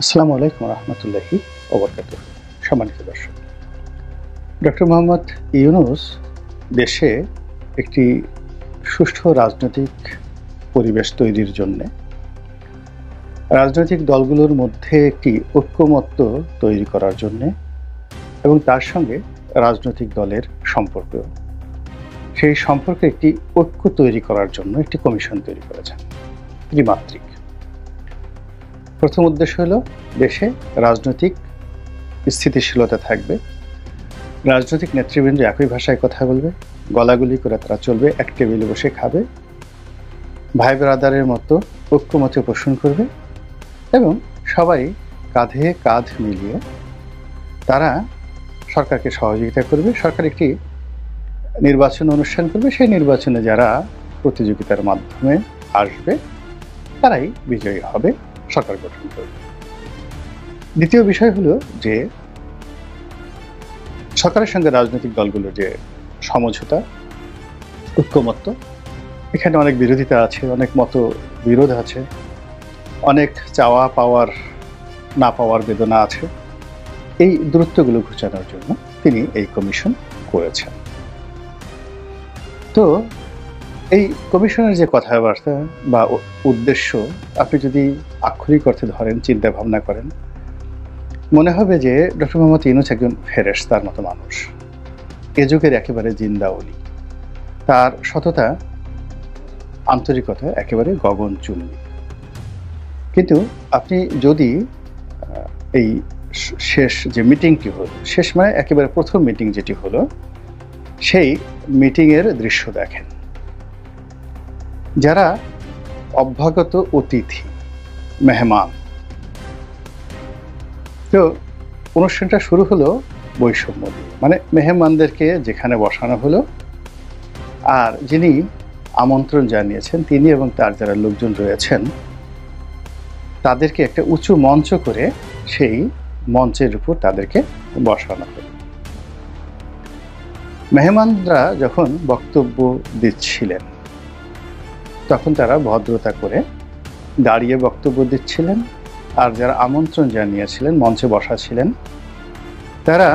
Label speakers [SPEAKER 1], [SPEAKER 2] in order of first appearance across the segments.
[SPEAKER 1] আসসালামু আলাইকুম রহমতুল্লাহি ওবরকাতুহ। সম্মানিত দর্শক, ডক্টর মোহাম্মদ ইউনূস দেশে একটি সুষ্ঠু রাজনৈতিক পরিবেশ তৈরির জন্যে রাজনৈতিক দলগুলোর মধ্যে একটি ঐক্যমত্য তৈরি করার জন্যে এবং তার সঙ্গে রাজনৈতিক দলের সম্পর্ক, সেই সম্পর্কে একটি ঐক্য তৈরি করার জন্য একটি কমিশন তৈরি করেছেন ত্রিমাত্রিক। প্রথম উদ্দেশ্য হলো দেশে রাজনৈতিক স্থিতিশীলতা থাকবে, রাজনৈতিক নেতৃবৃন্দ একই ভাষায় কথা বলবে, গলাগুলি করে তারা চলবে, এক টেবিলে বসে খাবে, ভাই ব্রাদারের মতো ঐক্যমত্য পোষণ করবে এবং সবাই কাঁধে কাঁধ মিলিয়ে তারা সরকারকে সহযোগিতা করবে। সরকার একটি নির্বাচন অনুষ্ঠান করবে, সেই নির্বাচনে যারা প্রতিযোগিতার মাধ্যমে আসবে তারাই বিজয়ী হবে, সরকার গঠন করবে। দ্বিতীয় বিষয় হলো যে সরকারের সঙ্গে রাজনৈতিক দলগুলোর যে সমঝোতা, ঐক্যমত্য, এখানে অনেক বিরোধিতা আছে, অনেক মত বিরোধ আছে, অনেক চাওয়া পাওয়ার না পাওয়ার বেদনা আছে। এই দূরত্বগুলো ঘুচানোর জন্য তিনি এই কমিশন করেছেন। তো এই কমিশনের যে কথাবার্তা বা উদ্দেশ্য আপনি যদি আক্ষরিক অর্থে ধরেন, চিন্তা ভাবনা করেন, মনে হবে যে ডক্টর মোহাম্মদ ইউনূস একজন ফেরেশতার মতো মানুষ, এ যুগের একেবারে জিন্দা ওলি। তার সততা, আন্তরিকতা একেবারে গগনচুম্বী। কিন্তু আপনি যদি এই শেষ যে মিটিংটি হলো, শেষ মানে একেবারে প্রথম মিটিং যেটি হলো, সেই মিটিংয়ের দৃশ্য দেখেন, যারা অভ্যাগত অতিথি, মেহমান। তো অনুষ্ঠানটা শুরু হলো বৈষম্য দিয়ে, মানে মেহমানদেরকে যেখানে বসানো হলো আর যিনি আমন্ত্রণ জানিয়েছেন তিনি এবং তার যারা লোকজন রয়েছেন তাদেরকে একটা উঁচু মঞ্চ করে সেই মঞ্চের উপর তাদেরকে বসানো হলো। মেহমানরা যখন বক্তব্য দিচ্ছিলেন তখন তারা ভদ্রতা করে দাঁড়িয়ে বক্তব্য দিচ্ছিলেন, আর যারা আমন্ত্রণ জানিয়েছিলেন মঞ্চে বসা ছিলেন তারা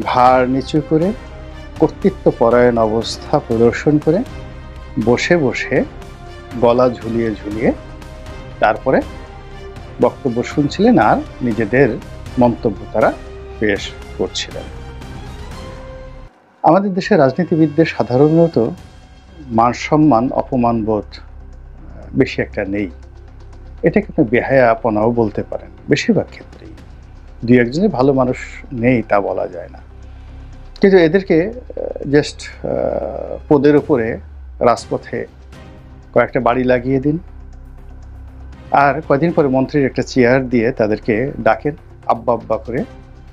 [SPEAKER 1] ঘাড় নিচু করে কর্তৃত্ব পরায়ণ অবস্থা প্রদর্শন করে বসে বসে গলা ঝুলিয়ে ঝুলিয়ে তারপরে বক্তব্য শুনছিলেন আর নিজেদের মন্তব্য তারা পেশ করছিলেন। আমাদের দেশের রাজনীতিবিদদের সাধারণত মান সম্মান, অপমানবোধ বেশি একটা নেই। এটাকে আপনি বেহায়াপনাও বলতে পারেন বেশিরভাগ ক্ষেত্রেই। দুই একজনের ভালো মানুষ নেই তা বলা যায় না, কিন্তু এদেরকে জাস্ট পদের উপরে রাজপথে কয়েকটা বাড়ি লাগিয়ে দিন, আর কয়দিন পরে মন্ত্রীর একটা চেয়ার দিয়ে তাদেরকে ডাকেন, আব্বা আব্বা করে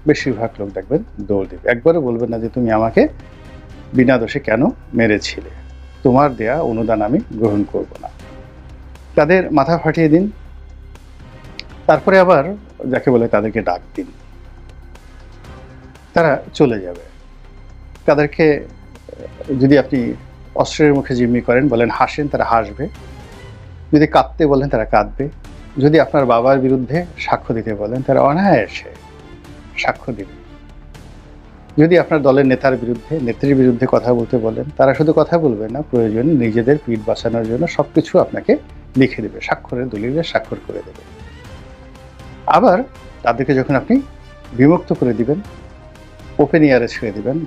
[SPEAKER 1] বেশিরভাগ লোক দেখবেন দৌড় দেবে। একবারও বলবেন না যে তুমি আমাকে বিনা দোষে কেন মেরেছিলে, তোমার দেয়া অনুদান আমি গ্রহণ করব না। তাদের মাথা ফাটিয়ে দিন, তারপরে আবার যাকে বলে তাদেরকে ডাক দিন, তারা চলে যাবে। তাদেরকে যদি আপনি অস্ত্রের মুখে জিম্মি করেন, বলেন হাসেন, তারা হাসবে। যদি কাঁদতে বলেন তারা কাঁদবে। যদি আপনার বাবার বিরুদ্ধে সাক্ষ্য দিতে বলেন তারা অনায়াসে সাক্ষ্য দিবে। যদি আপনার দলের নেতার বিরুদ্ধে, নেত্রীর বিরুদ্ধে কথা বলতে বলেন তারা শুধু কথা বলবে না, প্রয়োজনে নিজেদের পিঠ বাঁচানোর জন্য সবকিছু আপনাকে লিখে দেবে, স্বাক্ষরের দলিলে স্বাক্ষর করে দেবে। আবার তাদেরকে যখন আপনি বিমুক্ত করে দিবেন, ওপেন এয়ারে ছেড়ে দিবেন,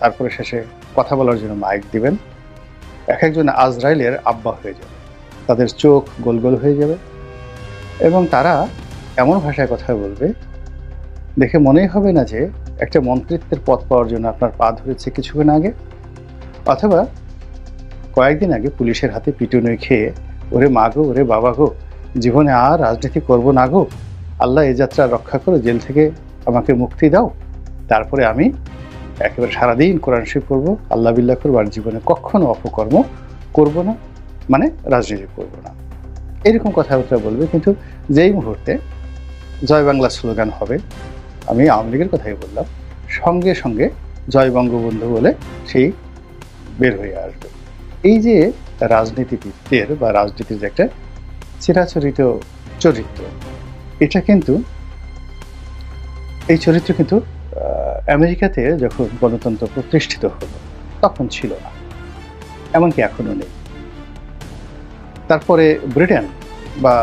[SPEAKER 1] তারপরে শেষে কথা বলার জন্য মাইক দিবেন, এক একজন আজরাইলের আব্বা হয়ে যাবে, তাদের চোখ গোল গোল হয়ে যাবে এবং তারা এমন ভাষায় কথা বলবে দেখে মনেই হবে না যে একটা মন্ত্রিত্বের পদ পাওয়ার জন্য আপনার পা ধরেছে কিছুক্ষণ আগে, অথবা কয়েকদিন আগে পুলিশের হাতে পিটুনি খেয়ে ওরে মা গো, ওরে বাবা গো, জীবনে আর রাজনীতি করব না গো, আল্লাহ এই যাত্রা রক্ষা করো, জেল থেকে আমাকে মুক্তি দাও, তারপরে আমি একেবারে সারাদিন কোরআন শরীফ পড়বো, আল্লাহ বিল্লাহ করবো, আর জীবনে কখনো অপকর্ম করব না, মানে রাজনীতি করব না, এরকম কথাবার্তা বলবে। কিন্তু যেই মুহূর্তে জয় বাংলা স্লোগান হবে, আমি আওয়ামী লীগের কথাই বললাম, সঙ্গে সঙ্গে জয় বঙ্গবন্ধু বলে সেই বের হয়ে আসবে। এই যে রাজনীতিবিদদের বা রাজনীতির যে একটা চিরাচরিত চরিত্র, এটা কিন্তু এই চরিত্র কিন্তু আমেরিকাতে যখন গণতন্ত্র প্রতিষ্ঠিত হলো তখন ছিল না, এমনকি এখনো নেই। তারপরে ব্রিটেন বা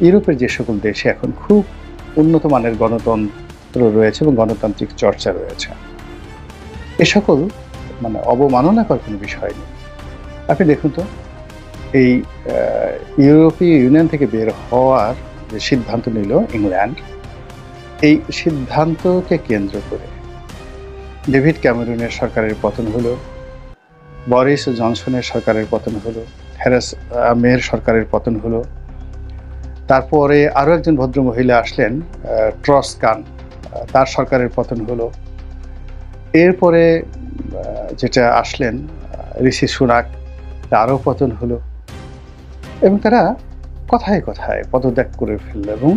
[SPEAKER 1] ইউরোপের যে সকল দেশে এখন খুব উন্নত মানের গণতন্ত্র রয়েছে এবং গণতান্ত্রিক চর্চা রয়েছে, এ সকল মানে অবমাননাকর কোনো বিষয় নেই। আপনি দেখুন তো, এই ইউরোপীয় ইউনিয়ন থেকে বের হওয়ার যে সিদ্ধান্ত নিল ইংল্যান্ড, এই সিদ্ধান্তকে কেন্দ্র করে ডেভিড ক্যামেরুনের সরকারের পতন হলো, বরিস জনসনের সরকারের পতন হলো, থেরেসা মের সরকারের পতন হলো। তারপরে আরও একজন ভদ্রমহিলা আসলেন, ট্রসকান, তার সরকারের পতন হলো। এরপরে যেটা আসলেন ঋষি সুনাক, তারও পতন হলো। এবং তারা কথায় কথায় পদত্যাগ করে ফেলল এবং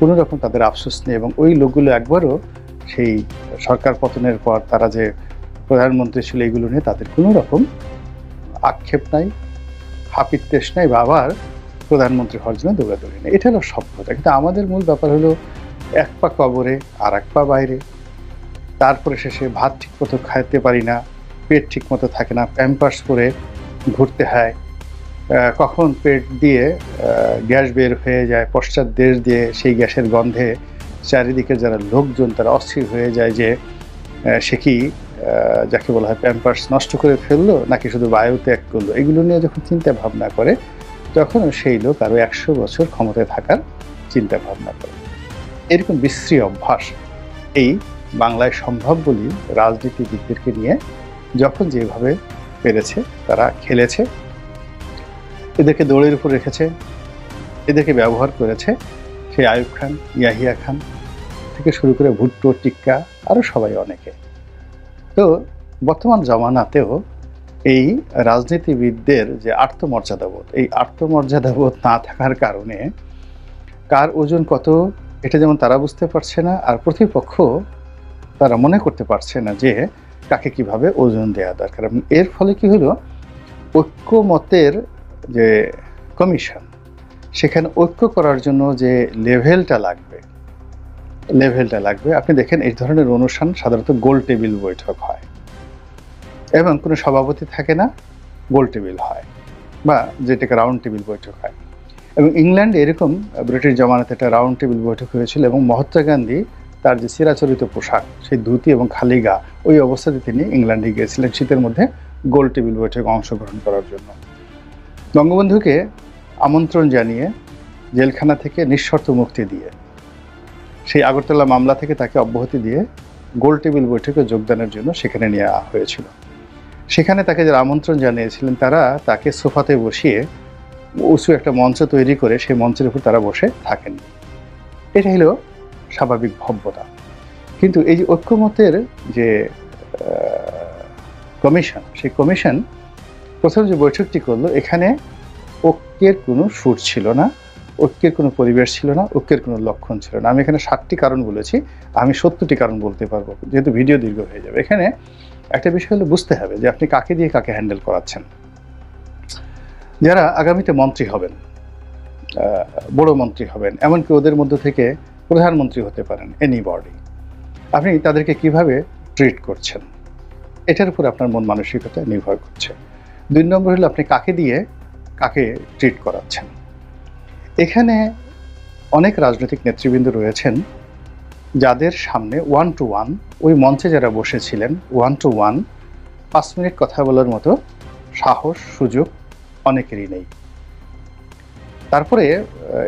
[SPEAKER 1] কোনো রকম তাদের আফসোস নেই। এবং ওই লোকগুলো একবারও সেই সরকার পতনের পর তারা যে প্রধানমন্ত্রী ছিল এগুলো নিয়ে তাদের কোনো রকম আক্ষেপ নাই, হাপিত্তেশ নাই, বা আবার প্রধানমন্ত্রী হওয়ার জন্য দৌড়াদৌড়ি নেই। এটা হলো সভ্যতা। কিন্তু আমাদের মূল ব্যাপার হলো এক পা কবরে আর এক পা বাইরে। তারপরে শেষে ভাত ঠিক মতো খাইতে পারি না, পেট ঠিক মতো থাকে না, প্যাম্পার্স পরে ঘুরতে হয়, কখন পেট দিয়ে গ্যাস বের হয়ে যায়, পশ্চাৎ দেশ দিয়ে সেই গ্যাসের গন্ধে চারিদিকে যারা লোকজন তারা অস্থির হয়ে যায় যে সে কি যাকে বলা হয় প্যাম্পার্স নষ্ট করে ফেললো নাকি শুধু বায়ু ত্যাগ করলো। এগুলো নিয়ে যখন চিন্তা ভাবনা করে তখন সেই লোক আরও 100 বছর ক্ষমতায় থাকার চিন্তা ভাবনা করে। এরকম বিশ্রী অভ্যাস এই বাংলায় সম্ভব বলি রাজনীতিবিদদেরকে নিয়ে যখন যেভাবে পেরেছে তারা খেলেছে, এদেরকে দৌড়ের উপর রেখেছে, এদেরকে ব্যবহার করেছে। সেই আইয়ুব খান, ইয়াহিয়া খান থেকে শুরু করে ভুট্টো, টিক্কা, আরও সবাই অনেকে। তো বর্তমান জমানাতেও এই রাজনীতিবিদদের যে আত্মমর্যাদাবোধ, এই আত্মমর্যাদাবোধ না থাকার কারণে কার ওজন কত এটা যেমন তারা বুঝতে পারছে না, আর প্রতিপক্ষ তারা মনে করতে পারছে না যে কাকে কিভাবে ওজন দেওয়া দরকার। এর ফলে কি হলো, ঐক্যমতের যে কমিশন, সেখানে ঐক্য করার জন্য যে লেভেলটা লাগবে, আপনি দেখেন এই ধরনের অনুষ্ঠান সাধারণত গোল টেবিল বৈঠক হয় এবং কোনো সভাপতি থাকে না, গোল টেবিল হয় বা যেটাকে রাউন্ড টেবিল বৈঠক হয়। এবং ইংল্যান্ডে এরকম ব্রিটিশ জমানাতে একটা রাউন্ড টেবিল বৈঠক হয়েছিল এবং মহাত্মা গান্ধী তার যে চিরাচরিত পোশাক, সেই ধুতি এবং খালি গা, ওই অবস্থাতে তিনি ইংল্যান্ডে গিয়েছিলেন শীতের মধ্যে গোল টেবিল বৈঠকে অংশগ্রহণ করার জন্য। বঙ্গবন্ধুকে আমন্ত্রণ জানিয়ে জেলখানা থেকে নিঃশর্ত মুক্তি দিয়ে সেই আগরতলা মামলা থেকে তাকে অব্যাহতি দিয়ে গোল টেবিল বৈঠকে যোগদানের জন্য সেখানে নেওয়া হয়েছিল। সেখানে তাকে যারা আমন্ত্রণ জানিয়েছিলেন তারা তাকে সোফাতে বসিয়ে উঁচু একটা মঞ্চ তৈরি করে সেই মঞ্চের উপর তারা বসে থাকেন। এটা হলো স্বাভাবিক ভব্যতা। কিন্তু এই যে ঐক্যমতের যে কমিশন, সেই কমিশন প্রথম যে বৈঠকটি করলো, এখানে ঐক্যের কোনো সুর ছিল না, ঐক্যের কোনো পরিবেশ ছিল না, ঐক্যের কোনো লক্ষণ ছিল না। আমি এখানে 7টি কারণ বলেছি, আমি 70টি কারণ বলতে পারবো যেহেতু ভিডিও দীর্ঘ হয়ে যাবে। এখানে একটা বিষয় হলো বুঝতে হবে যে আপনি কাকে দিয়ে কাকে হ্যান্ডেল করাচ্ছেন। যারা আগামীতে মন্ত্রী হবেন, বড় মন্ত্রী হবেন, এমনকি ওদের মধ্য থেকে প্রধানমন্ত্রী হতে পারেন, এনিবডি, আপনি তাদেরকে কিভাবে ট্রিট করছেন এটার উপর আপনার মন মানসিকতা নির্ভর করছে। 2 নম্বর হলো আপনি কাকে দিয়ে কাকে ট্রিট করাচ্ছেন। এখানে অনেক রাজনৈতিক নেতৃবৃন্দ রয়েছেন যাদের সামনে 1 to 1, ওই মঞ্চে যারা বসেছিলেন 1 to 1 5 মিনিট কথা বলার মতো সাহস সুযোগ অনেকেরই নেই। তারপরে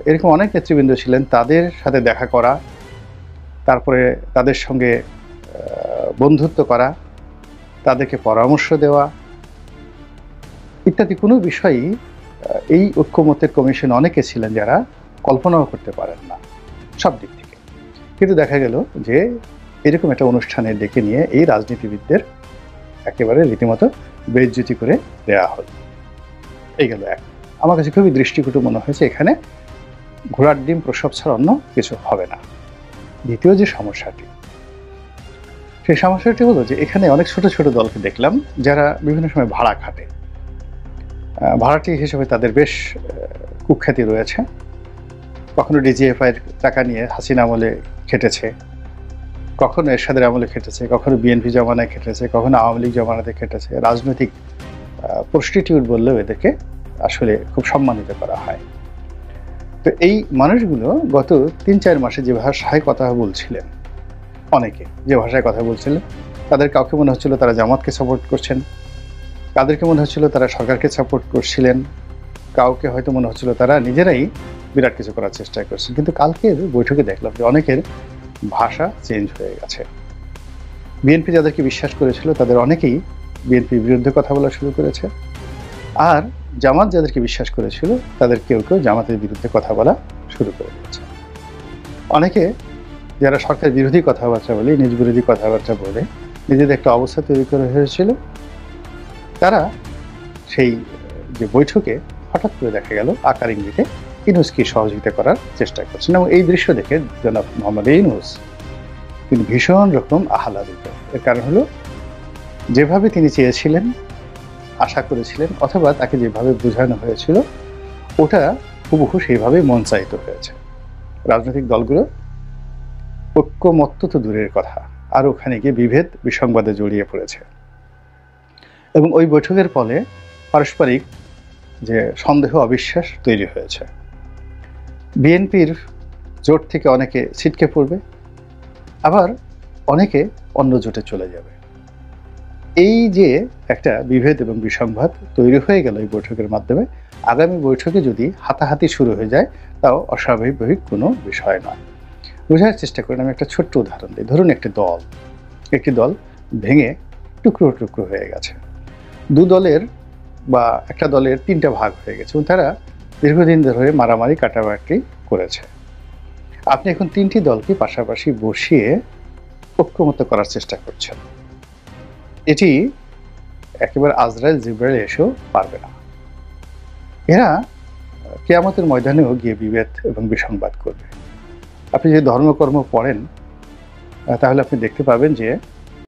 [SPEAKER 1] এরকম অনেক নেতৃবৃন্দ ছিলেন, তাদের সাথে দেখা করা, তারপরে তাদের সঙ্গে বন্ধুত্ব করা, তাদেরকে পরামর্শ দেওয়া ইত্যাদি কোনো বিষয়ই এই ঐক্যমতের কমিশন অনেকে ছিলেন যারা কল্পনাও করতে পারেন না সব দিক থেকে। কিন্তু দেখা গেল যে এরকম একটা অনুষ্ঠানে ডেকে নিয়ে এই রাজনীতিবিদদের একেবারে রীতিমতো বেইজ্জতি করে দেওয়া হল। এই গেল এক। আমার কাছে খুবই দৃষ্টিকটু মনে হয়েছে, এখানে ঘোড়ার ডিম প্রসব ছাড়া অন্য কিছু হবে না। দ্বিতীয় যে সমস্যাটি, সেই সমস্যাটি হলো যে এখানে অনেক ছোট ছোট দলকে দেখলাম যারা বিভিন্ন সময় ভাড়া খাটে, ভাড়াটি হিসেবে তাদের বেশ কুখ্যাতি রয়েছে। কখনো ডিজিএফআই এর টাকা নিয়ে হাসিনা আমলে খেটেছে, কখনো এরশাদের আমলে খেটেছে, কখনো বিএনপি জমানায় খেটেছে, কখনো আওয়ামী লীগ জমানাতে খেটেছে। রাজনৈতিক প্রস্টিটিউট বললেও এদেরকে আসলে খুব সম্মানিত করা হয়। তো এই মানুষগুলো গত ৩-৪ মাসে যে ভাষায় কথা বলছিলেন, অনেকে যে ভাষায় কথা বলছিলেন, তাদের কাউকে মনে হচ্ছিল তারা জামাতকে সাপোর্ট করছেন, কাদেরকে মনে হচ্ছিল তারা সরকারকে সাপোর্ট করছিলেন, কাউকে হয়তো মনে হচ্ছিল তারা নিজেরাই বিরাট কিছু করার চেষ্টা করছেন। কিন্তু কালকের বৈঠকে দেখলাম যে অনেকের ভাষা চেঞ্জ হয়ে গেছে। বিএনপি যাদেরকে বিশ্বাস করেছিল তাদের অনেকেই বিএনপির বিরুদ্ধে কথা বলা শুরু করেছে, আর জামাত যাদেরকে বিশ্বাস করেছিল তাদের কেউ কেউ জামাতের বিরুদ্ধে কথা বলা শুরু করে দিয়েছে। অনেকে যারা সরকার বিরোধী কথাবার্তা বলে, নিজ বিরোধী কথাবার্তা বলে নিজেদের একটা অবস্থা তৈরি করে হয়েছিল, তারা সেই যে বৈঠকে হঠাৎ করে দেখা গেল আকার ইঙ্গিতে ইউনূসকে সহযোগিতা করার চেষ্টা করছেন। এবং এই দৃশ্য দেখে জনাব মোহাম্মদ ইউনূস তিনি ভীষণ রকম আহ্লাদিত। এর কারণ হলো, যেভাবে তিনি চেয়েছিলেন, আশা করেছিলেন, অথবা তাকে যেভাবে বোঝানো হয়েছিল ওটা হুবহু সেইভাবে মঞ্চায়িত হয়েছে। রাজনৈতিক দলগুলো ঐক্যমত্য তো দূরের কথা, আর ওখানে গিয়ে বিভেদ বিসংবাদে জড়িয়ে পড়েছে। এবং ওই বৈঠকের ফলে পারস্পরিক যে সন্দেহ অবিশ্বাস তৈরি হয়েছে। বিএনপির জোট থেকে অনেকে ছিটকে পড়বে, আবার অনেকে অন্য জোটে চলে যাবে। এই যে একটা বিভেদ এবং বিসংবাদ তৈরি হয়ে গেল এই বৈঠকের মাধ্যমে, আগামী বৈঠকে যদি হাতাহাতি শুরু হয়ে যায় তাও অস্বাভাবিক কোনো বিষয় নয়। বোঝার চেষ্টা করেন, আমি একটা ছোট্ট উদাহরণ দিই। ধরুন একটি দল ভেঙে টুকরো টুকরো হয়ে গেছে, একটা দলের 3টা ভাগ হয়ে গেছে এবং তারা দীর্ঘদিন ধরে মারামারি কাটাকাটি করেছে। আপনি এখন 3টি দলকে পাশাপাশি বসিয়ে ঐক্যমত্য করার চেষ্টা করছেন। এটি একেবারে আজরাইল জিবরাইল এসেও পারবে না। এরা কিয়ামতের ময়দানেও গিয়ে বিভেদ এবং বিসংবাদ করবে। আপনি যদি ধর্মকর্ম পড়েন তাহলে আপনি দেখতে পাবেন যে